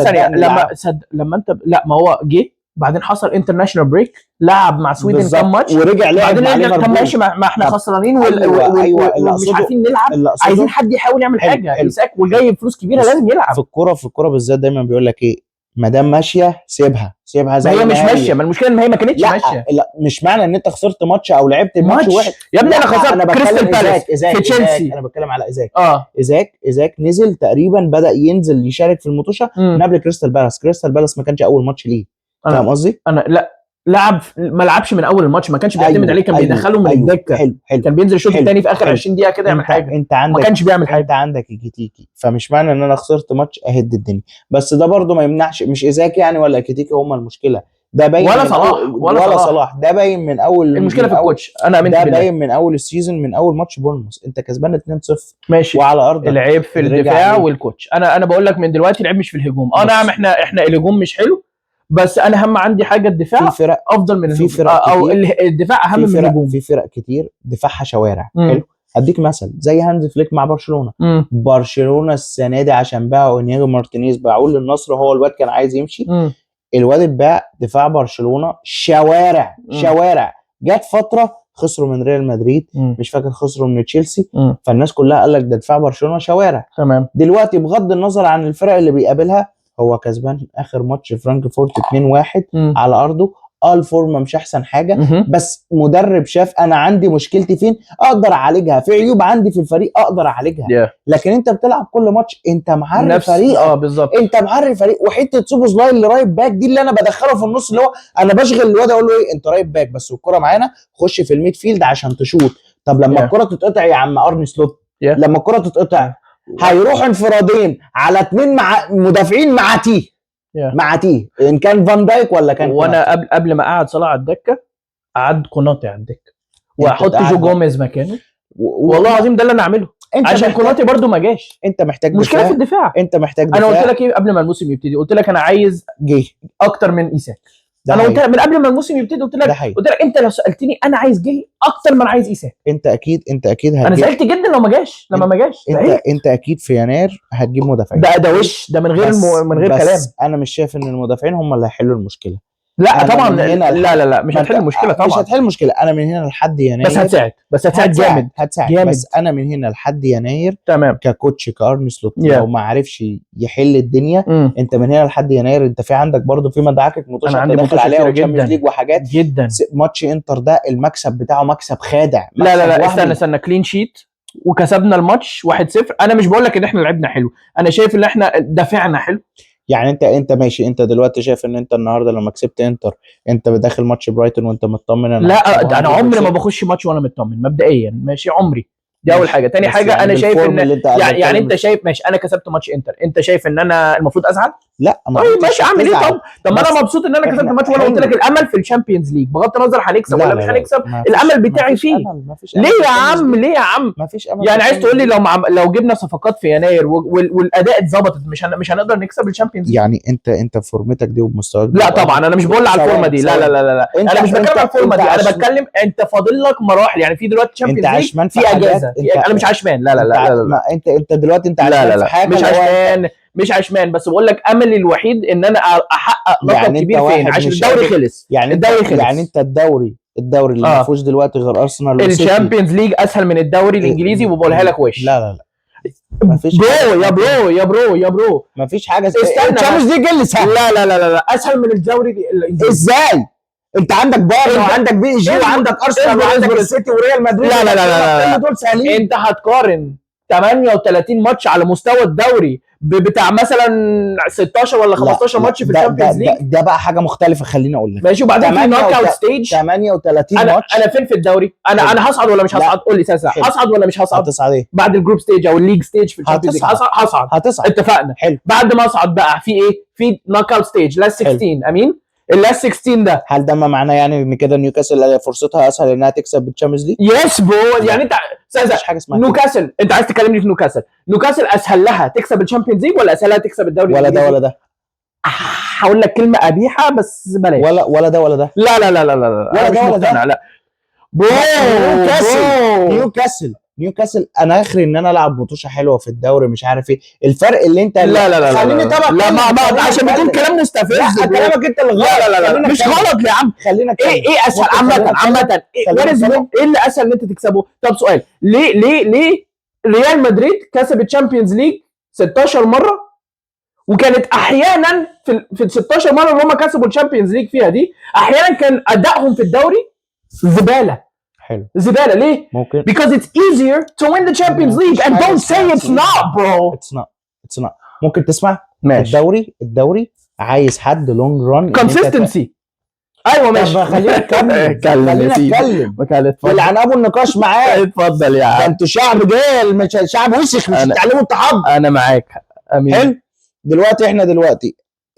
Speaker 2: لما انت ما هو جه بعدين حصل انترناشونال بريك، لعب مع سويدن كام ماتش
Speaker 1: ورجع لعب مع
Speaker 2: ليفربول. ماشي، ما احنا خسرانين ومش عارفين نلعب، عايزين حد يحاول يعمل حاجه. ايساك وجايب فلوس كبيره لازم يلعب.
Speaker 1: في الكوره بالذات دايما بيقول لك ايه، ما دام ماشيه سيبها زي
Speaker 2: ما هي مش ماشيه. ما المشكله ان هي ما كانتش ماشيه.
Speaker 1: لا مش معنى ان انت خسرت ماتش او لعبت ماتش واحد
Speaker 2: يا ابني. انا خسرت كريستال بالاس في تشيلسي.
Speaker 1: انا بتكلم على ايزاك نزل تقريبا، بدا ينزل يشارك في المطوشه من قبل كريستال بالاس ما كانش اول ماتش ليه. فاهم قصدي؟
Speaker 2: انا لا ما لعبش من اول الماتش، ما كانش بيعتمد عليه، كان بيدخله من الدكه.
Speaker 1: حلو.
Speaker 2: كان بينزل الشوط الثاني في اخر 20 دقيقه كده يعمل حاجه.
Speaker 1: انت عندك
Speaker 2: ما كانش بيعمل حاجه.
Speaker 1: انت عندك ايكيتيكي، فمش معنى ان انا خسرت ماتش اهد الدنيا، بس ده برضو ما يمنعش مش ايزاك يعني ولا ايكيتيكي هما المشكله. ده باين
Speaker 2: ولا
Speaker 1: صلاح. ده باين من اول
Speaker 2: المشكله في الكوتش. انا
Speaker 1: ده باين من اول السيزون، من اول ماتش بورنموث انت كسبان 2-0
Speaker 2: ماشي
Speaker 1: وعلى ارضك.
Speaker 2: العيب في الدفاع والكوتش. انا بقول لك من دلوقتي العيب مش في الهجوم. نعم احنا الهجوم مش حلو، بس انا اهم عندي حاجه الدفاع.
Speaker 1: في فرق
Speaker 2: افضل من
Speaker 1: في فرق
Speaker 2: او الدفاع اهم من الهجوم.
Speaker 1: في فرق كتير دفاعها شوارع. حلو. اديك مثل زي هانز فليك مع برشلونه. برشلونه السنه دي عشان باعوا انياجو مارتينيز باعوه للنصر، هو الواد كان عايز يمشي. الواد اتباع. دفاع برشلونه شوارع. جت فتره خسروا من ريال مدريد، مش فاكر خسروا من تشيلسي، فالناس كلها قال لك ده دفاع برشلونه شوارع.
Speaker 2: تمام.
Speaker 1: دلوقتي بغض النظر عن الفرق اللي بيقابلها، هو كسبان اخر ماتش فرانكفورت 2-1 على ارضه. الفورمه مش احسن حاجه، بس مدرب شاف انا عندي مشكلتي فين اقدر اعالجها، في عيوب عندي في الفريق اقدر اعالجها. لكن انت بتلعب كل ماتش انت معري فريق.
Speaker 2: بالظبط.
Speaker 1: انت معري فريق. وحته سوبوسلاي اللي رايب باك دي اللي انا بدخله في النص، اللي هو انا بشغل الواد اقول له ايه، انت رايب باك بس والكره معانا، خش في الميد فيلد عشان تشوط. طب لما الكره تتقطع يا عم ارني سلوت، لما الكره تتقطع هيروحوا انفرادين على 2 مع مدافعين مع تيه
Speaker 2: Yeah.
Speaker 1: مع تيه ان كان فان دايك ولا كان
Speaker 2: وانا قبل ما قعد صلاح على الدكه قعد كوناتي على الدكه واحط
Speaker 1: تقعد
Speaker 2: جو
Speaker 1: بقى-
Speaker 2: جوميز مكانه. والله العظيم ده اللي انا اعمله
Speaker 1: انت
Speaker 2: عشان
Speaker 1: محتاج
Speaker 2: كوناتي برضو ما جاش.
Speaker 1: انت محتاج
Speaker 2: مشكله
Speaker 1: دفاع.
Speaker 2: في الدفاع.
Speaker 1: انت محتاج
Speaker 2: انا
Speaker 1: دفاع.
Speaker 2: قلت لك ايه قبل ما الموسم يبتدي؟ قلت لك انا عايز
Speaker 1: جه
Speaker 2: اكتر من ايساك.
Speaker 1: ده
Speaker 2: انا قلت
Speaker 1: حقيقي.
Speaker 2: لك من قبل ما الموسم يبتدي قلت
Speaker 1: ده
Speaker 2: لك
Speaker 1: حقيقي.
Speaker 2: انت لو سالتني انا عايز جه اكتر ما انا عايز ايساك.
Speaker 1: انت اكيد
Speaker 2: انا
Speaker 1: هتجيب.
Speaker 2: زعلت جدا لو ما جاش لما ما جاش.
Speaker 1: انت اكيد في يناير هتجيب مدافعين.
Speaker 2: ده وش ده من غير من غير
Speaker 1: بس
Speaker 2: كلام.
Speaker 1: انا مش شايف ان المدافعين هم اللي هيحلوا المشكله.
Speaker 2: لا
Speaker 1: أنا
Speaker 2: طبعا
Speaker 1: من هنا
Speaker 2: لا مش هتحل المشكله طبعا.
Speaker 1: مش هتحل المشكله. انا من هنا لحد يناير
Speaker 2: بس هتساعد جامد.
Speaker 1: هتساعد
Speaker 2: جامد.
Speaker 1: بس انا من هنا لحد يناير
Speaker 2: تمام.
Speaker 1: ككوتش كارن سلوت
Speaker 2: Yeah.
Speaker 1: لو ما عرفش يحل الدنيا انت من هنا لحد يناير انت في عندك برضو في مدعكه
Speaker 2: انا
Speaker 1: مطوشه
Speaker 2: عندي
Speaker 1: انت داخل
Speaker 2: ماتشات
Speaker 1: عليها
Speaker 2: كتيره
Speaker 1: وتشامبيونز
Speaker 2: جدا
Speaker 1: ليج وحاجات
Speaker 2: جدا.
Speaker 1: ماتش انتر ده المكسب بتاعه مكسب خادع.
Speaker 2: لا استنى كلين شيت وكسبنا الماتش 1-0. انا مش بقول لك ان احنا لعبنا حلو، انا شايف ان احنا دافعنا حلو.
Speaker 1: يعني انت ماشي. انت دلوقتي شايف ان انت النهارده لما كسبت انتر انت داخل ماتش برايتون وانت مطمن؟
Speaker 2: لا انا عمري ما بخش ماتش وانا مطمن مبدئيا. ماشي عمري. دي اول حاجه. تاني حاجه يعني انا شايف ان يعني انت شايف ماشي انا كسبت ماتش انتر، انت شايف ان انا المفروض ازعل؟
Speaker 1: لا
Speaker 2: طيب ماشي اعمل ايه؟ طب ما انا مبسوط ان انا كسبت الماتش وانا قلت لك الامل في الشامبيونز ليج بغض النظر هنكسب ولا مش هنكسب الامل بتاعي فيه. ليه يا عم
Speaker 1: ما فيش امل.
Speaker 2: يعني عايز تقول لي لو جبنا صفقات في يناير والاداء اتظبطت مش هنقدر نكسب الشامبيونز ليج؟
Speaker 1: يعني انت فورمتك دي وبمستواك
Speaker 2: لا طبعا انا مش بقول على الفورمه دي. لا انا مش بتكلم على الفورمه دي. انا بتكلم انت فاضل لك مراحل. يعني في دلوقتي شامبيونز ليج في اجازه. انا مش عشمان. لا
Speaker 1: انت دلوقتي انت عشمان في حاجه.
Speaker 2: مش عشمان بس بقول لك املي الوحيد ان انا احقق لقب
Speaker 1: يعني
Speaker 2: كبير فين عشان الدوري خلص.
Speaker 1: يعني
Speaker 2: الدوري خلص.
Speaker 1: يعني انت الدوري اللي ما فيهوش دلوقتي غير ارسنال
Speaker 2: الشامبيونز ليج اسهل من الدوري الانجليزي وبقولها لك وش.
Speaker 1: لا مفيش
Speaker 2: يا برو
Speaker 1: مفيش حاجه.
Speaker 2: الشامبيونز ليج اللي سهل. لا اسهل من الدوري الانجليزي.
Speaker 1: ازاي؟ انت عندك بايرن وعندك بي اس جي وعندك ارسنال وعندك السيتي وريال مدريد.
Speaker 2: لا
Speaker 1: دول سهلين.
Speaker 2: انت هتقارن 38 ماتش على مستوى الدوري بتاع مثلا 16 ولا 15 ماتش في الشامبيونز ليج.
Speaker 1: ده بقى حاجه مختلفه. خليني اقول لك
Speaker 2: ماشي. وبعدين في نوك اوت ستيج
Speaker 1: 38 ماتش.
Speaker 2: انا فين في الدوري؟ انا هصعد ولا مش هصعد؟ قول لي ساسا هصعد ولا مش هصعد؟
Speaker 1: هتصعد ايه
Speaker 2: بعد الجروب ستيج او الليج ستيج في الشامبيونز ليج؟ هصعد. اتفقنا.
Speaker 1: حلو.
Speaker 2: بعد ما اصعد بقى في ايه؟ في نوك اوت ستيج لاست 16. امين. اللاست 16 ده
Speaker 1: هل ده ما معناه يعني ان كده نيوكاسل فرصتها اسهل انها تكسب الشامبيونز ليج؟
Speaker 2: يس برو. يعني انت
Speaker 1: مفيش حاجه اسمها
Speaker 2: نيوكاسل. انت عايز تكلمني في نيوكاسل اسهل لها تكسب الشامبيونز ليج ولا اسهل لها تكسب الدوري
Speaker 1: ولا ده ولا ده؟
Speaker 2: هقول لك كلمه قبيحه بس بلاش.
Speaker 1: ولا ده ولا ده؟
Speaker 2: لا
Speaker 1: ولا ده ولا ده؟
Speaker 2: لا
Speaker 1: نيوكاسل انا اخري ان انا العب مطوشه حلوه في الدوري مش عارف ايه الفرق اللي انت.
Speaker 2: لا
Speaker 1: خليني طبعا
Speaker 2: لا ما عشان بتقول كلام مستفز.
Speaker 1: لا كلامك انت اللي غلط.
Speaker 2: لا مش غلط يا عم.
Speaker 1: خلينا
Speaker 2: ايه اسهل عامه ايه اللي اسهل ان انت تكسبه؟ طب سؤال ليه ريال مدريد كسب الشامبيونز ليج 16 مره وكانت احيانا في ال 16 مره اللي هم كسبوا الشامبيونز ليج فيها دي احيانا كان ادائهم في الدوري زباله.
Speaker 1: حلو.
Speaker 2: زباله ليه؟
Speaker 1: ممكن
Speaker 2: because it's easier to win the Champions League and don't say it's not bro.
Speaker 1: it's not. ممكن تسمع
Speaker 2: ماشي.
Speaker 1: الدوري عايز حد لونج ران
Speaker 2: consistency. ايوه ماشي.
Speaker 1: طب خلينا نتكلم والعناب النقاش معاك.
Speaker 2: اتفضل يا عم.
Speaker 1: انتوا شعب جاهل مش شعب وسخ مش بتتعلموا التحضر.
Speaker 2: انا معاك. امين.
Speaker 1: حلو. دلوقتي احنا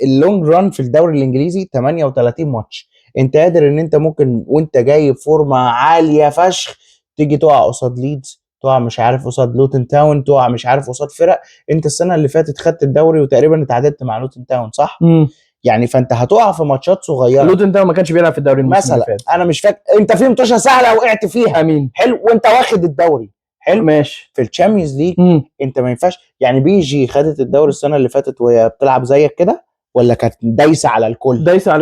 Speaker 1: اللونج ران في الدوري الانجليزي 38 ماتش. انت قادر ان انت ممكن وانت جاي فورمه عاليه فشخ تيجي تقع قصاد ليدز، تقع مش عارف قصاد لوتن تاون، تقع مش عارف قصاد فرق. انت السنه اللي فاتت خدت الدوري وتقريبا اتعادلت مع لوتن تاون صح؟ يعني فانت هتقع في ماتشات صغيره.
Speaker 2: لوتن تاون ما كانش بيلعب في الدوري الموسم اللي فات.
Speaker 1: انا مش فاكر. انت في ماتشات سهله وقعت فيها.
Speaker 2: امين.
Speaker 1: حلو. وانت واخد الدوري. حلو
Speaker 2: ماشي.
Speaker 1: في الشامبيونز ليج انت ما ينفعش. يعني بي جي خدت الدوري السنه اللي فاتت وهي بتلعب زيك كده ولا كانت دايسه على الكل؟
Speaker 2: دايسه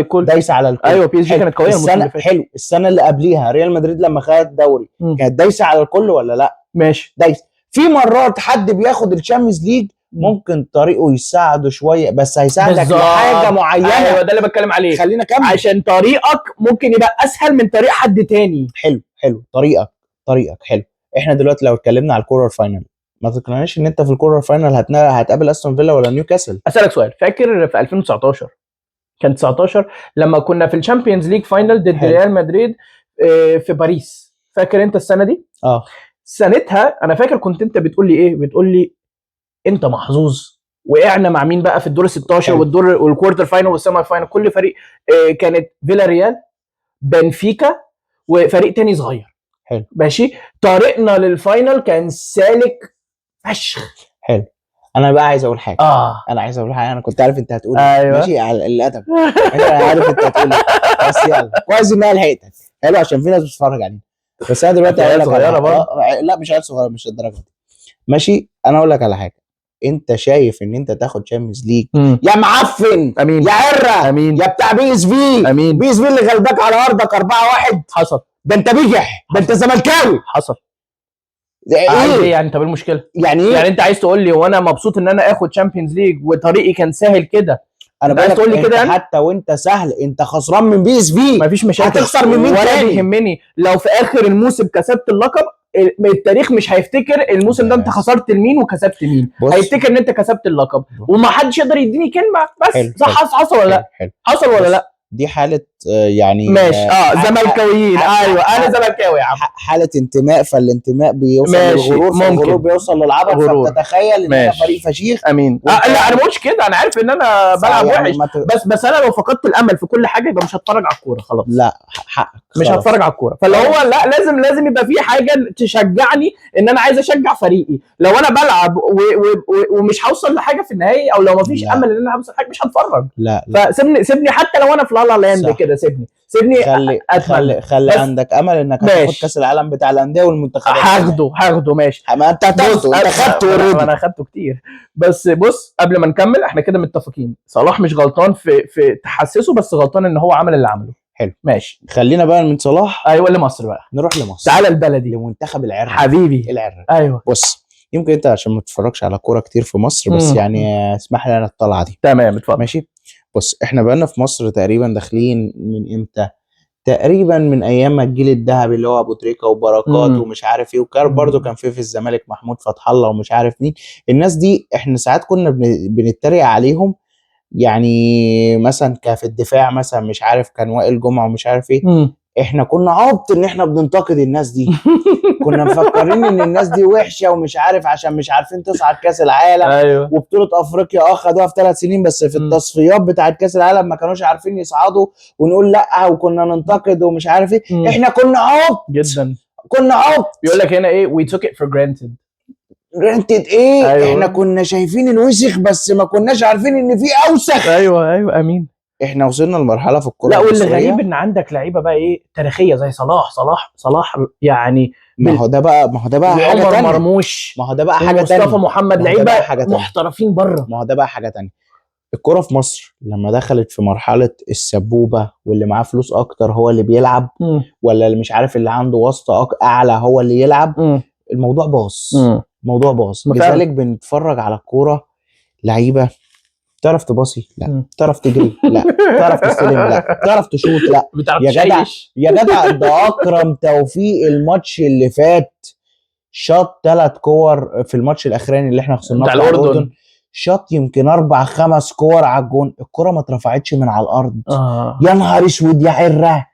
Speaker 2: على الكل. ايوه بي اس جي كانت قويه
Speaker 1: السنه. حلو. السنه اللي قبليها ريال مدريد لما خدت الدوري كانت دايسه على الكل ولا لا؟
Speaker 2: ماشي.
Speaker 1: دايسه. في مرات حد بياخد الشامبيونز ليج ممكن طريقه يساعده شويه بس هيساعدك لحاجه معينه.
Speaker 2: ايوه ده اللي بتكلم عليه.
Speaker 1: خلينا كمل.
Speaker 2: عشان طريقك ممكن يبقى اسهل من طريق حد تاني.
Speaker 1: حلو. طريقك حلو. احنا دلوقتي لو اتكلمنا على الكورة فاينل ما تقنعنيش ان انت في الكورة فاينل هتقابل استون فيلا ولا نيوكاسل.
Speaker 2: اسالك سؤال. فاكر في 2019 كان 19 لما كنا في الشامبيونز ليج فاينل ضد ريال مدريد في باريس؟ فاكر انت السنه دي؟
Speaker 1: اه.
Speaker 2: سنتها انا فاكر كنت انت بتقول لي ايه؟ بتقول لي انت محظوظ. وقعنا مع مين بقى في الدور 16
Speaker 1: حلو.
Speaker 2: والدور والكوارتر فاينل والسيمي فاينل؟ كل فريق كانت فيلا ريال، بنفيكا، وفريق تاني صغير.
Speaker 1: حلو.
Speaker 2: ماشي. طريقنا للفاينل كان سالك فشخ.
Speaker 1: حلو. انا بقى عايز اقول حاجه. انا عايز اقول حاجه، انا كنت عارف انت هتقول
Speaker 2: أيوة.
Speaker 1: ماشي على الادب. انا عارف انت هتقول بس يلا كويس ان انا لحقتك. حلو عشان في ناس بتتفرج علينا. بس انا دلوقتي هقول لك
Speaker 2: صغيره برضه.
Speaker 1: لا مش عيال صغيره، مش الدرجه دي. ماشي. انا اقول لك على حاجه. انت شايف ان انت تاخد تشامبيونز ليج يا معفن،
Speaker 2: امين،
Speaker 1: يا عره،
Speaker 2: امين،
Speaker 1: يا بتاع بي اس في،
Speaker 2: امين،
Speaker 1: بي اس في اللي غلبك على ارضك 4-1.
Speaker 2: حصل.
Speaker 1: ده انت بيجح، ده انت زملكاوي.
Speaker 2: حصل.
Speaker 1: ايه
Speaker 2: يعني؟ طب المشكله
Speaker 1: يعني ايه؟
Speaker 2: يعني انت عايز تقول لي وانا مبسوط ان انا اخد تشامبيونز ليج وطريقي كان سهل كده؟
Speaker 1: انا
Speaker 2: عايز تقول لي كده
Speaker 1: يعني حتى وانت سهل انت خسران من بي اس في،
Speaker 2: مفيش مشاكل.
Speaker 1: هتخسر من مين
Speaker 2: ولا
Speaker 1: تاني؟
Speaker 2: بيهمني لو في اخر الموسم كسبت اللقب، التاريخ مش هيفتكر الموسم ده انت خسرت لمين وكسبت مين، هيفتكر ان انت كسبت اللقب وما حدش يقدر يديني كلمه بس.
Speaker 1: حلو.
Speaker 2: صح. حصل ولا لا؟ حصل ولا لا؟
Speaker 1: دي حاله يعني
Speaker 2: ماشي. زملكاويين. ايوه انا زملكاوي يا عم.
Speaker 1: حاله انتماء، فالانتماء بيوصل للغرور، فالغرور بيوصل للعبث، فبتتخيل ان انا فريق فشيخ.
Speaker 2: امين. لا انا ما قلتش كده، انا عارف ان انا بلعب
Speaker 1: يعني
Speaker 2: وحش بس انا لو فقدت الامل في كل حاجه يبقى مش هتفرج على الكوره خلاص.
Speaker 1: لا حقك،
Speaker 2: مش هتفرج على الكوره. فاللي هو لا، لازم يبقى في حاجه تشجعني ان انا عايز اشجع فريقي. لو انا بلعب ومش هوصل لحاجه في النهائي، او لو مفيش امل ان انا هوصل حاجه، مش هتفرج.
Speaker 1: لا
Speaker 2: فسيبني حتى لو انا في لالا لاند كده، سيبني
Speaker 1: خلي عندك امل انك هتاخد كاس العالم بتاع الانديه والمنتخبات.
Speaker 2: هاخده ماشي.
Speaker 1: ما انت هتاخده، انت خدته اوريدي.
Speaker 2: انا خدته كتير. بس بص، قبل ما نكمل احنا كده متفقين صلاح مش غلطان في تحسسه، بس غلطان ان هو عمل اللي عمله.
Speaker 1: حلو
Speaker 2: ماشي.
Speaker 1: خلينا بقى من صلاح
Speaker 2: ايوه لمصر بقى.
Speaker 1: نروح لمصر.
Speaker 2: تعالى البلدي،
Speaker 1: لمنتخب العرة
Speaker 2: حبيبي
Speaker 1: العرة.
Speaker 2: ايوه.
Speaker 1: بص يمكن انت عشان ما تتفرجش على كوره كتير في مصر، بس يعني اسمح لي انا الطلعه دي.
Speaker 2: تمام اتفضل.
Speaker 1: ماشي. بص احنا بقالنا في مصر تقريبا داخلين من امتى؟ تقريبا من ايام الجيل الذهبي اللي هو ابو تريكه وبركات ومش عارف ايه، وكان برضه كان في الزمالك محمود فتح الله ومش عارف مين. الناس دي احنا ساعات كنا بنتريق عليهم، يعني مثلا في الدفاع مثلا مش عارف كان وائل جمعه ومش عارف ايه. احنا كنا عبط ان احنا بننتقد الناس دي. كنا مفكرين ان الناس دي وحشه ومش عارف عشان مش عارفين تصعد كاس العالم.
Speaker 2: أيوة.
Speaker 1: وبطوله افريقيا خدوها في 3 سنين بس في التصفيات بتاعه كاس العالم ما كانوش عارفين يصعدوا، ونقول لا وكنا ننتقد ومش عارف ايه. احنا كنا عبط
Speaker 2: جدا،
Speaker 1: كنا عبط.
Speaker 2: بيقول لك هنا ايه we took it for granted.
Speaker 1: ايه؟
Speaker 2: أيوة.
Speaker 1: احنا كنا شايفين الوسخ بس ما كناش عارفين ان في اوسخ.
Speaker 2: ايوه امين.
Speaker 1: احنا وصلنا لمرحله في الكوره.
Speaker 2: لا واللي غريب ان عندك لعيبه بقى ايه تاريخيه زي صلاح يعني.
Speaker 1: ما هو ده بقى حاجه تانية.
Speaker 2: مرموش،
Speaker 1: ما هو ده بقى حاجه تانية.
Speaker 2: مصطفى محمد، لعيبه محترفين بره.
Speaker 1: ما هو ده بقى حاجه تانية. الكوره في مصر لما دخلت في مرحله السبوبه واللي معاه فلوس اكتر هو اللي بيلعب، ولا اللي مش عارف اللي عنده واسطه اعلى هو اللي يلعب، الموضوع باظ. الموضوع باظ. لذلك بنتفرج على الكوره لعيبه تعرف تباصي لا، تعرف تجري لا، تعرف تستلم لا، تعرف تشوط لا. يا جدع ده اكرم توفيق الماتش اللي فات شاط 3 كور في الماتش الاخراني اللي احنا خسرناه بتاع الاردن. شاط يمكن 4-5 كور على الجون، الكره ما اترفعتش من على الارض. يا نهار اسود يا عره،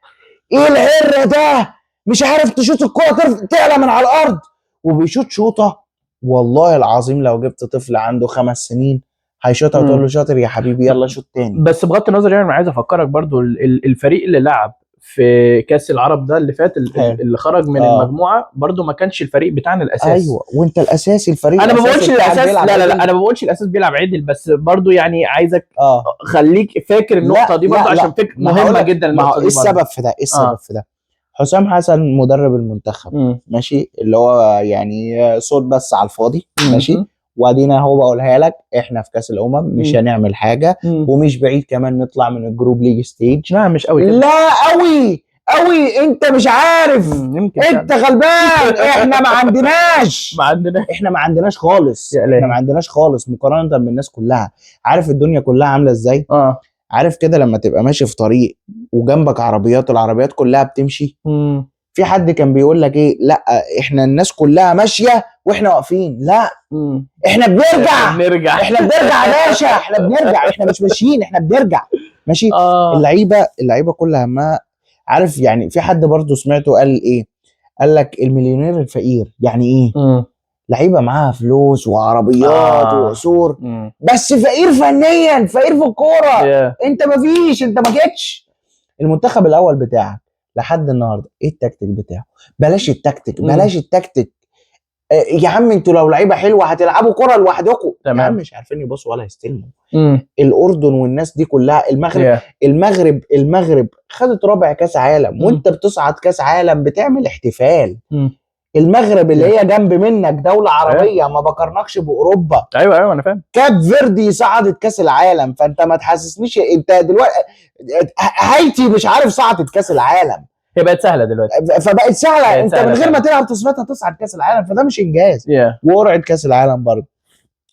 Speaker 1: ايه العره ده؟ مش عارف تشوط الكره تعلى من على الارض، وبيشوط شوطه والله العظيم لو جبت طفل عنده 5 سنين هيشوطها وتقول له شاطر يا حبيبي يلا شوط تاني.
Speaker 2: بس بغض النظر يعني انا عايز افكرك برضو الفريق اللي لعب في كاس العرب ده اللي فات اللي خرج من المجموعه برضو ما كانش الفريق بتاعنا الاساس.
Speaker 1: ايوه وانت الاساسي الفريق.
Speaker 2: انا ما بقولش الاساس، لا انا ما بقولش الاساس بيلعب عدل، بس برضو يعني عايزك خليك فاكر النقطه دي برضو عشان فكره مهمه جدا.
Speaker 1: النقطه دي ايه السبب في ده؟ في ده حسام حسن مدرب المنتخب ماشي، اللي هو يعني صوت بس على الفاضي ماشي. وادينا هو بقولها لك احنا في كاس مش هنعمل حاجه، ومش بعيد كمان نطلع من الجروب ليج ستيج.
Speaker 2: لا مش قوي كده.
Speaker 1: لا قوي انت مش عارف. انت غلبان. احنا ما عندناش احنا ما عندناش خالص. احنا ما عندناش خالص مقارنه بالناس كلها. عارف الدنيا كلها عامله ازاي؟ عارف كده لما تبقى ماشي في طريق وجنبك عربيات، العربيات كلها بتمشي. في حد كان بيقول لك ايه؟ لا احنا الناس كلها ماشيه واحنا واقفين. لا احنا بنرجع. احنا بنرجع يا باشا. احنا بنرجع. احنا مش ماشيين، احنا بنرجع ماشي. اللعيبه كلها ما عارف يعني. في حد برضو سمعته قال ايه؟ قال لك المليونير الفقير يعني ايه؟ لعيبه معاها فلوس وعربيات وقصور، بس فقير فنيا، فقير في الكوره. انت مفيش، انت ما جيتش. المنتخب الاول بتاعك لحد النهارده ايه التكتيك بتاعه؟ بلاش التكتيك، بلاش التكتيك. يا عم انتوا لو لعيبه حلوه هتلعبوا كره لوحدكم. يا عم مش عارفين يبصوا ولا يستلموا. الاردن والناس دي كلها، المغرب خدت رابع كاس عالم، وانت بتصعد كاس عالم بتعمل احتفال. المغرب اللي هي جنب منك دولة عربية، ما بقارنكش بأوروبا.
Speaker 2: ايوه انا فاهم.
Speaker 1: كاب فيردي صعدت كاس العالم، فانت ما تحسسنيش انت دلوقتي هايتي مش عارف صعدت كاس العالم.
Speaker 2: هي بقت سهلة دلوقتي،
Speaker 1: فبقت سهلة. انت من غير ما تلعب تصفيات هتصعد كاس العالم، فده مش انجاز. وقرعة كاس العالم برضه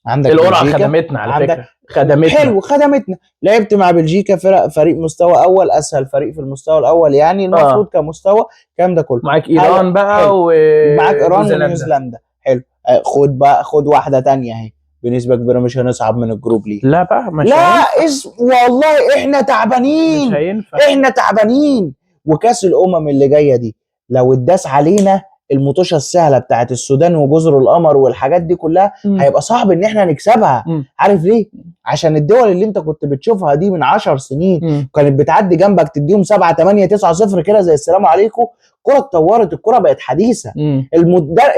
Speaker 1: عندك
Speaker 2: القرعة خدمتنا على فكرة،
Speaker 1: حلو، خدمتنا. لعبت مع بلجيكا، فريق مستوى اول، اسهل فريق في المستوى الاول يعني المفروض كمستوى الكلام ده كله.
Speaker 2: معاك ايران بقى
Speaker 1: معاك ايران ونيوزيلندا. حلو. خد واحده تانية اهي، بنسبه كبيره مش هنصعد من الجروب ليه.
Speaker 2: لا بقى مش
Speaker 1: والله احنا تعبانين،
Speaker 2: مش هينفع.
Speaker 1: احنا تعبانين. وكاس الامم اللي جايه دي لو اتداس علينا المطوشه السهله بتاعت السودان وجزر القمر والحاجات دي كلها هيبقى صعب ان احنا نكسبها. عارف ليه؟ عشان الدول اللي انت كنت بتشوفها دي من 10 سنين كانت بتعدي جنبك تديهم 7 8 9 0 كده زي السلام عليكم. الكره اتطورت، الكره بقت حديثه.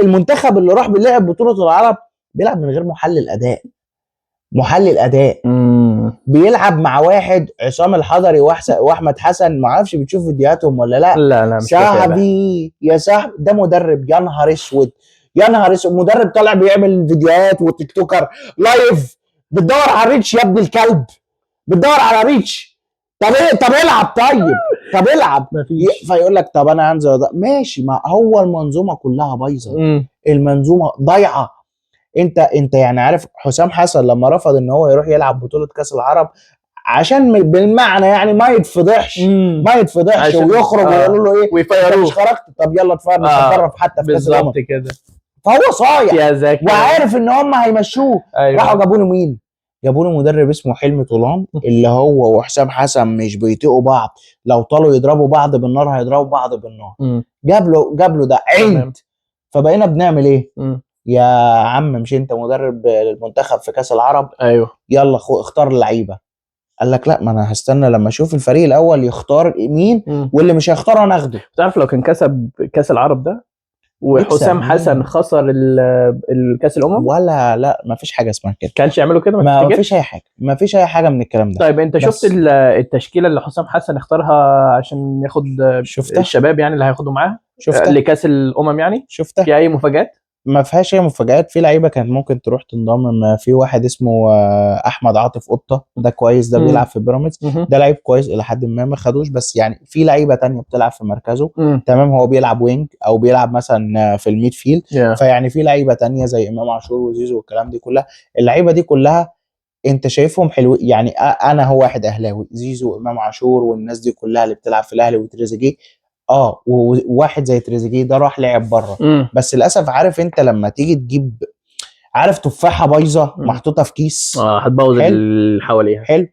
Speaker 1: المنتخب اللي راح بيلعب بطوله العرب بيلعب من غير محلل اداء. بيلعب مع واحد عصام الحضري واحمد حسن، ما اعرفش بتشوف فيديوهاتهم ولا لا.
Speaker 2: لا مش
Speaker 1: صاحبي يا صاحبي، ده مدرب يا نهار اسود، يا نهار اسود. مدرب طالع بيعمل فيديوهات وتيك توكر لايف. بتدور على ريتش يا ابن الكلب، بتدور على ريتش. طب العب، طب العب. فيقول لك طب انا هنزل ماشي. ما هو المنظومه كلها بايظه، المنظومه ضايعه. انت يعني عارف حسام حسن لما رفض ان هو يروح يلعب بطولة كاس العرب عشان بالمعنى يعني ما يتفضحش ويخرج ويقولوا له ايه
Speaker 2: ويفيروه
Speaker 1: مش خرجت، طب يلا اتفرج حتى في كاس الامم
Speaker 2: كده.
Speaker 1: فهو صايع وعارف ان هم هيمشوه. راحوا جابوا له مين؟ جابوا له مدرب اسمه حلمي طولان اللي هو وحسام حسن مش بيطيقوا بعض، لو طالوا يضربوا بعض بالنار هيضربوا بعض بالنار. جاب له ده عند. فبقينا بنعمل ايه؟ يا عم مش انت مدرب المنتخب في كاس العرب؟
Speaker 2: ايوه
Speaker 1: يلا اختار اللعيبه. قال لك لا، ما انا هستنى لما اشوف الفريق الاول يختار مين واللي مش هيختاره انا اخده.
Speaker 2: تعرف لو كان كسب كاس العرب ده وحسام حسن خسر الكاس الامم
Speaker 1: لا ما فيش حاجه اسمها كده.
Speaker 2: كانش يعملوا كده؟
Speaker 1: ما فيش اي حاجه من الكلام ده.
Speaker 2: طيب انت شفت التشكيله اللي حسام حسن اختارها عشان ياخد الشباب يعني اللي هياخدوا معاه لكاس الامم يعني؟
Speaker 1: شفتها.
Speaker 2: في اي مفاجات؟
Speaker 1: ما فيهاش اي مفاجآت. في لعيبه كانت ممكن تروح تنضم. في واحد اسمه احمد عاطف قطه، ده كويس، ده بيلعب في بيراميدز، ده لعيب كويس الى حد ما خدوش، بس يعني في لعيبه تانية بتلعب في مركزه. تمام، هو بيلعب وينج او بيلعب مثلا في الميد فيلد. فيعني في لعيبه تانية زي امام عاشور وزيزو والكلام دي كلها. اللعيبه دي كلها انت شايفهم حلو يعني. انا هو واحد اهلاوي، زيزو وامام عاشور والناس دي كلها اللي بتلعب في الاهلي وتريزيجيه. وواحد زي تريزيجيه ده راح لعب بره. بس للاسف عارف انت لما تيجي تجيب عارف تفاحه بايظه محطوطه في كيس
Speaker 2: هتبوظ اللي حواليها.
Speaker 1: حلو.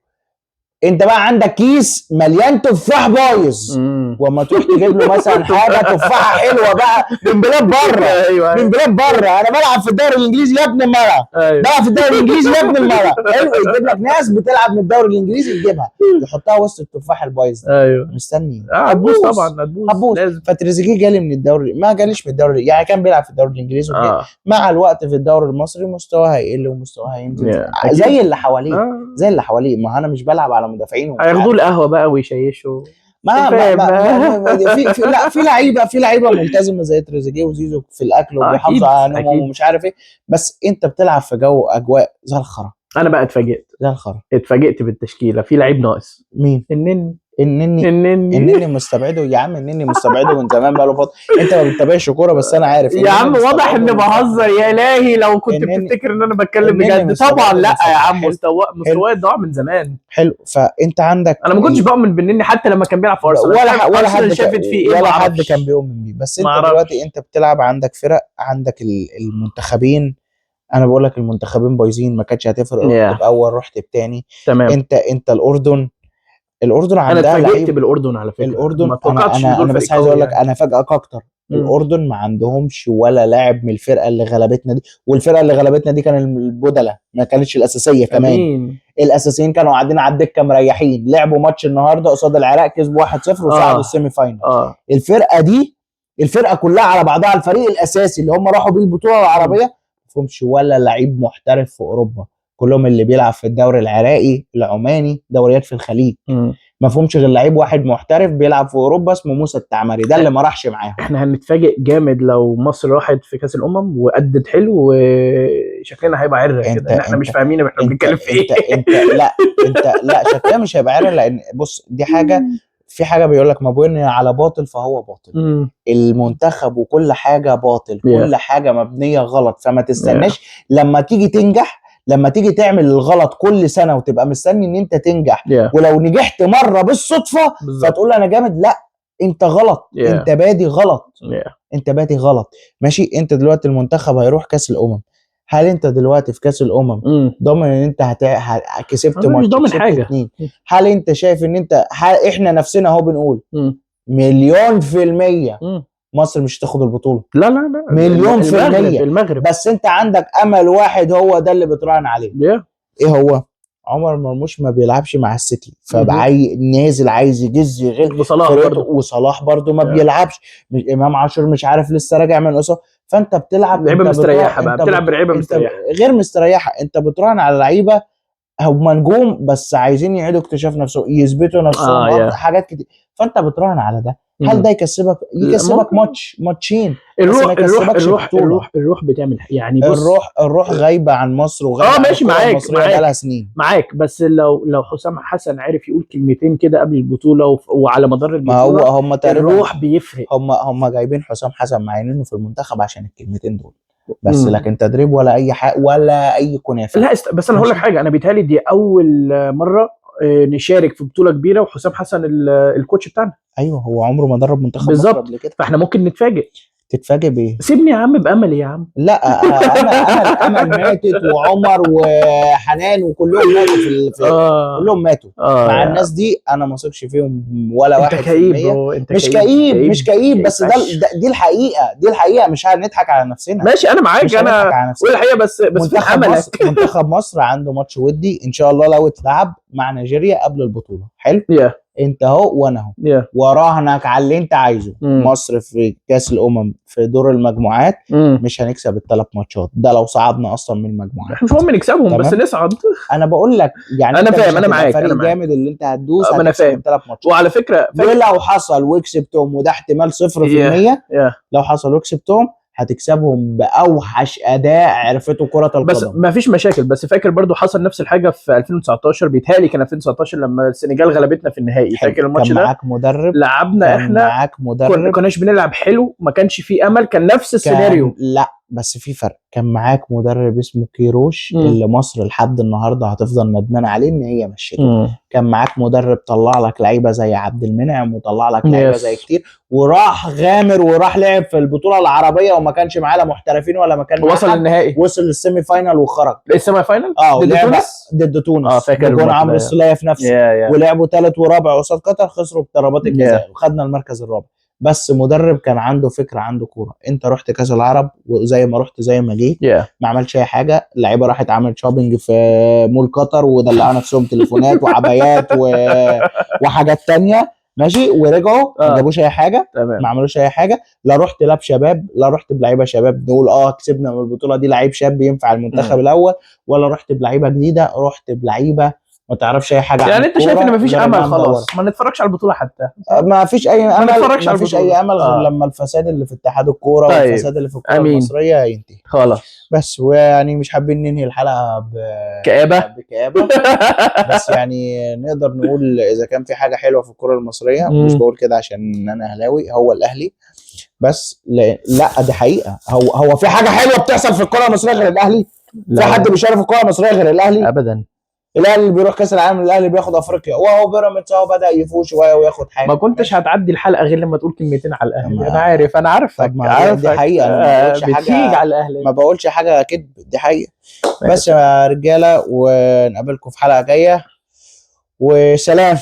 Speaker 1: انت بقى عندك كيس مليان تفاح بايظ، وما تروح تجيب له مثلا حاجه تفاحه حلوه بقى من بلاد بره.
Speaker 2: أيوة.
Speaker 1: من بلاد بره. انا بلعب في الدوري الانجليزي يا ابن المرة.
Speaker 2: أيوة.
Speaker 1: بلعب في الدوري الانجليزي يا ابن المرة. حلو، يجيب لك ناس بتلعب من الدوري الانجليزي يجيبها يحطها وسط التفاح البايظ.
Speaker 2: ايوه
Speaker 1: مستني
Speaker 2: هتبوظ طبعا، هتبوظ.
Speaker 1: فتريزيجيه جالي من الدوري، ما جاليش من الدوري يعني، كان بيلعب في الدوري الانجليزي مع الوقت في الدوري المصري مستواه هيقل ومستواه هينزل زي اللي حواليه. زي اللي حواليه. ما انا مش بلعب على مدافعين
Speaker 2: هياخدوا القهوه بقى ويشيشوا.
Speaker 1: في لعيبه ملتزمه زي تريزيجيه وزيزو في الاكل وبيحافظوا على نومهم ومش عارف ايه، بس انت بتلعب في جو اجواء زي الخرا.
Speaker 2: انا بقى اتفاجئت بالتشكيله. في لعيب ناقص.
Speaker 1: مين؟ النني مستبعده يا عم. النني مستبعده من زمان بقى له فتره. انت ما بتتابعش كوره بس انا عارف
Speaker 2: يا عم. واضح اني بهزر يا الهي. لو كنت بتفتكر ان انا بتكلم بجد. طبعا لا يا عم، مستواه ضاع من زمان.
Speaker 1: حلو. فانت عندك
Speaker 2: انا ما كنتش بؤمن بالنني حتى لما كان بيلعب في ارسنال
Speaker 1: ولا حد
Speaker 2: شافت فيه
Speaker 1: ولا حد كان بيؤمن بيه. بس انت دلوقتي انت بتلعب عندك فرق، عندك المنتخبين. انا بقول لك المنتخبين بايظين، ما كانتش هتفرق رحت باول رحت بتاني.
Speaker 2: تمام.
Speaker 1: انت الاردن عندها
Speaker 2: انا اتفاجئت بالاردن على فكره.
Speaker 1: الاردن انا بس عايز اقول لك انا فاجئك اكتر. الاردن ما عندهمش ولا لاعب من الفرقه اللي غلبتنا دي، والفرقه اللي غلبتنا دي كان البدله، ما كانتش الاساسيه كمان.
Speaker 2: امين.
Speaker 1: الاساسيين كانوا قاعدين على الدكه مريحين، لعبوا ماتش النهارده قصاد العراق كسبوا 1-0 وصعدوا السيمي فاينل. الفرقه دي، الفرقه كلها على بعضها، الفريق الاساسي اللي هم راحوا بيه البطوله العربيه ما فيهمش ولا لعيب محترف في اوروبا، كلهم اللي بيلعب في الدوري العراقي العماني، دوريات في الخليج. ما فيهمش غير لعيب واحد محترف بيلعب في اوروبا اسمه موسى التعمري، ده اللي ما راحش معاهم.
Speaker 2: احنا هنتفاجئ جامد لو مصر راحت في كاس الامم وادت حلو، وشكلنا هيبقى عرة كده ان احنا مش فاهمين احنا بنتكلم في ايه.
Speaker 1: انت لا شكلها مش هيبقى عرة، لان بص دي حاجه، في حاجه بيقول لك ما بني على باطل فهو باطل. المنتخب وكل حاجه باطل، كل حاجه مبنيه غلط، فما تستناش لما تيجي تنجح، لما تيجي تعمل الغلط كل سنه وتبقى مستني ان انت تنجح، ولو نجحت مره بالصدفه فتقول انا جامد، لا انت غلط. انت بادي غلط. انت بادي غلط. ماشي، انت دلوقتي المنتخب هيروح كاس الامم، هل انت دلوقتي في كاس الامم ضامن ان انت كسبت ماتش،
Speaker 2: ضامن حاجه؟
Speaker 1: هل انت شايف ان انت احنا نفسنا اهو بنقول 1,000,000% مصر مش هتاخد البطوله؟
Speaker 2: لا لا لا،
Speaker 1: 1,000,000%.
Speaker 2: المغرب.
Speaker 1: بس انت عندك امل واحد هو ده اللي بتراهن عليه. ايه هو؟ عمر مرموش ما بيلعبش مع السيتي، نازل عايز يجز يغل، وصلاح برضو ما بيلعبش، امام عاشور مش عارف لسه راجع من اصابه، فانت بتلعب
Speaker 2: لعيبه مستريحه بقى، بتلعب بلعيبه مستريحه
Speaker 1: غير مستريحه. انت بتراهن على لعيبه هم نجوم بس عايزين يعيدوا اكتشاف نفسهم، يثبتوا نفسهم حاجات كتير، فانت بتراهن على ده. هل ده يكسبك ماتش ماتشين؟
Speaker 2: الروح بتعمل يعني، بص
Speaker 1: الروح غايبه عن مصر وغايبه عن الكره المصريه بقالها سنين.
Speaker 2: معاك، بس لو حسام حسن عرف يقول كلمتين كده قبل البطوله وعلى مدار البطوله،
Speaker 1: ما هو هم تقريبا
Speaker 2: الروح بيفرق.
Speaker 1: هم جايبين حسام حسن معينينه في المنتخب عشان الكلمتين دول بس، لكن تدريب ولا اي حاجه ولا اي كنافه.
Speaker 2: لا بس انا هقول لك حاجه، انا بيتهيألي دي اول مره نشارك في بطوله كبيره وحسام حسن الكوتش بتاعنا.
Speaker 1: ايوه، هو عمره ما درب منتخب مصر قبل كده،
Speaker 2: فاحنا ممكن نتفاجئ.
Speaker 1: تتفاجئ بايه؟
Speaker 2: سيبني يا عم باملي يا عم.
Speaker 1: لا امل ماتت، وعمر وحنان وكلهم ماتوا كلهم ماتوا مع الناس دي، انا ما اثقش فيهم ولا 1%. مش كئيب بس دي الحقيقه مش هنضحك على نفسنا.
Speaker 2: ماشي انا معاك، انا قول الحقيقه، بس
Speaker 1: منتخب مصر عنده ماتش ودي ان شاء الله لو اتلعب مع نيجيريا قبل البطوله. حلو. انت اهو وانا اهو وراهنك على اللي انت عايزه. مصر في كاس الامم في دور المجموعات مش هنكسب ال3 ماتشات، ده لو صعدنا اصلا من المجموعات.
Speaker 2: مش مهم نكسبهم بس نصعد.
Speaker 1: انا بقول لك يعني
Speaker 2: انا فاهم، انا معاك،
Speaker 1: فريق جامد اللي انت هتدوس
Speaker 2: هتكسب ال3
Speaker 1: ماتشات.
Speaker 2: وعلى فكره
Speaker 1: ولو حصل وكسبتهم، وده احتمال 0%، لو حصل وكسبتهم هتكسبهم باوحش اداء عرفته كره القدم.
Speaker 2: بس ما فيش مشاكل، بس فاكر برضو حصل نفس الحاجه في 2019 بيتهيألي كان 2019 لما السنغال غلبتنا في النهائي. فاكر الماتش ده؟
Speaker 1: كان معاك مدرب،
Speaker 2: لعبنا احنا
Speaker 1: معاك مدرب،
Speaker 2: كناش بنلعب حلو، ما كانش في امل، كان نفس السيناريو.
Speaker 1: لا بس في فرق، كان معاك مدرب اسمه كيروش اللي مصر لحد النهارده هتفضل ندمانه عليه ان هي مشيته. كان معاك مدرب طلع لك لعيبه زي عبد المنعم، وطلع لك لعيبه زي كتير، وراح غامر وراح لعب في البطوله العربيه وما كانش معاه لا محترفين ولا مكان،
Speaker 2: وصل للنهائي،
Speaker 1: وصل للسيمي فاينال وخرج.
Speaker 2: السيمي فاينال
Speaker 1: ضد تونس
Speaker 2: فاكر
Speaker 1: جون عمرو السولية في نفسه. ولعبوا ثالث ورابع قصاد قطر، خسروا بضربات الجزاء وخدنا المركز الرابع. بس مدرب كان عنده فكره، عنده كوره. انت رحت كاس العرب وزي ما رحت زي ما جيت ما عملش اي حاجه. اللعيبه راحت عملت شوبينج في مول قطر ودلعوا نفسهم تليفونات وعبايات وحاجات تانية، ماشي، ورجعوا ما جابوش اي حاجه، ما عملوش اي حاجه. لا رحت لاب شباب، لا رحت بلعيبه شباب نقول كسبنا من البطوله دي لعيب شاب ينفع المنتخب الاول، ولا رحت بلعيبه جديده، رحت بلعيبه ما تعرفش اي حاجه.
Speaker 2: يعني انت شايف ان مفيش امل خلاص؟ ما نتفرجش على البطوله حتى؟
Speaker 1: ما فيش اي امل، ما فيش اي امل غير لما الفساد اللي في اتحاد الكوره والفساد اللي في الكوره المصريه ينتهي
Speaker 2: خلاص.
Speaker 1: بس ويعني مش حابين ننهي الحلقه بكآبه بس يعني نقدر نقول اذا كان في حاجه حلوه في الكوره المصريه، مش بقول كده عشان انا اهلاوي، هو الاهلي بس. لا دي حقيقه، هو في حاجه حلوه بتحصل في الكوره المصريه غير الاهلي؟ في حد بيشارك في الكوره المصريه غير الاهلي؟
Speaker 2: ابدا.
Speaker 1: الاهلي اللي بيروح كاس العالم، الاهلي اللي بياخد افريقيا، وهو بيراميدز اهو بدا يفوز شويه وياخد حاجه.
Speaker 2: ما كنتش هتعدي الحلقه غير لما تقول كلمتين على الاهلي. انا عارفك
Speaker 1: دي حقيقه، انا ما بقولش حاجه
Speaker 2: على الاهلي،
Speaker 1: ما بقولش حاجه كده، دي حقيقه. بس يا رجاله، ونقابلكم في حلقه جايه، وسلام.